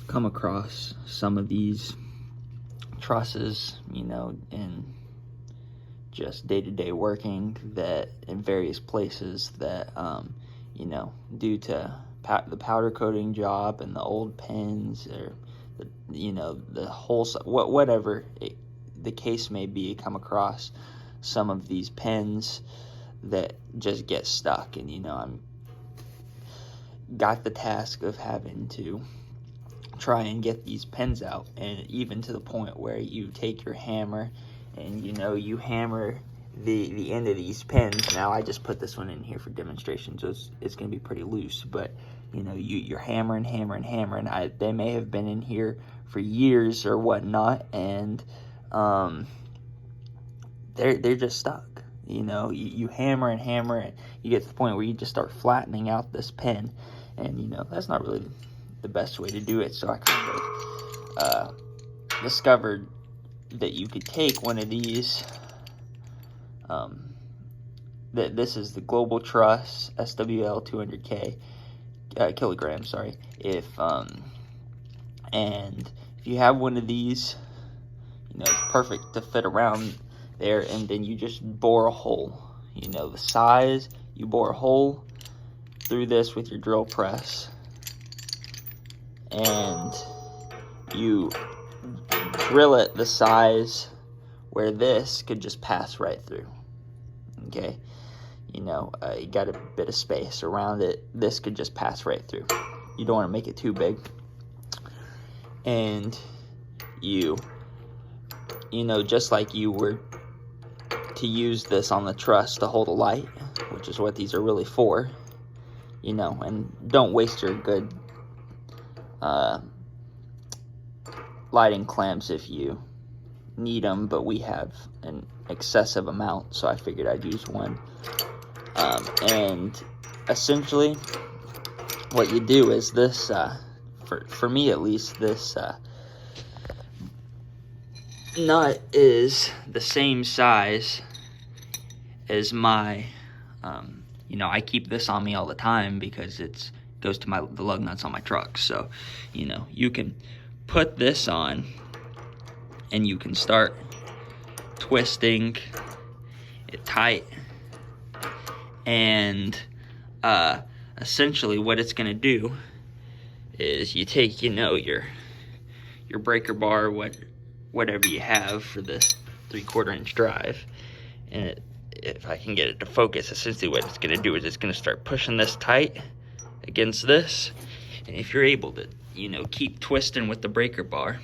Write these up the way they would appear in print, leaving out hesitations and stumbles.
come across some of these trusses, you know, in just day-to-day working, that in various places that, you know, due to the powder coating job and the old pins, or you know, the whole, whatever the case may be, come across some of these pins that just get stuck. And you know, I'm got the task of having to try and get these pins out, and even to the point where you take your hammer and, you know, you hammer the end of these pins. Now I just put this one in here for demonstration, so it's going to be pretty loose, but you know, you're hammering, they may have been in here for years or whatnot, and they're just stuck. You know, you hammer and hammer, and you get to the point where you just start flattening out this pin, and you know, that's not really the best way to do it. So I kind of discovered that you could take one of these, this is the Global Truss SWL 200K kilograms, sorry. And if you have one of these, you know, it's perfect to fit around there, and then you just bore a hole. You know, the size, you bore a hole through this with your drill press, and you drill it the size where this could just pass right through. Okay, you know, you got a bit of space around it. This could just pass right through. You don't want to make it too big. And you know, just like you were to use this on the truss to hold a light, which is what these are really for, you know, and don't waste your good lighting clamps if you need them, but we have an excessive amount, so I figured I'd use one. And essentially what you do is this, for me at least, this nut is the same size as my, you know, I keep this on me all the time because it goes to the lug nuts on my truck. So, you know, you can put this on and you can start twisting it tight, and essentially what it's going to do is you take, you know, your breaker bar, whatever you have for this 3/4 inch drive, and if I can get it to focus, essentially what it's going to do is it's going to start pushing this tight against this. And if you're able to, you know, keep twisting with the breaker bar,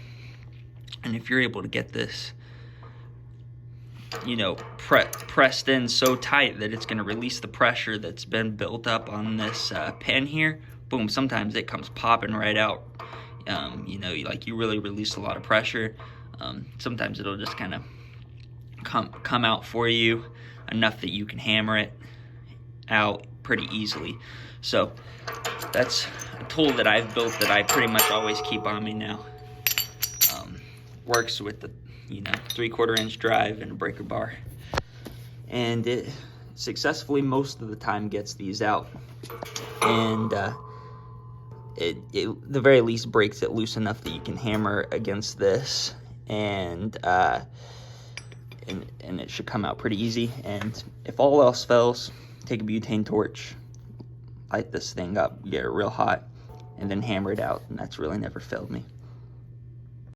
and if you're able to get this, you know, pressed in so tight that it's going to release the pressure that's been built up on this pin here, boom, sometimes it comes popping right out. You know, like you really release a lot of pressure. Sometimes it'll just kind of come out for you enough that you can hammer it out pretty easily. So that's a tool that I've built that I pretty much always keep on me now. Works with the, you know, 3/4 inch drive and a breaker bar, and it successfully most of the time gets these out, and it the very least breaks it loose enough that you can hammer against this, and it should come out pretty easy. And if all else fails, take a butane torch, light this thing up, get it real hot, and then hammer it out, and that's really never failed me.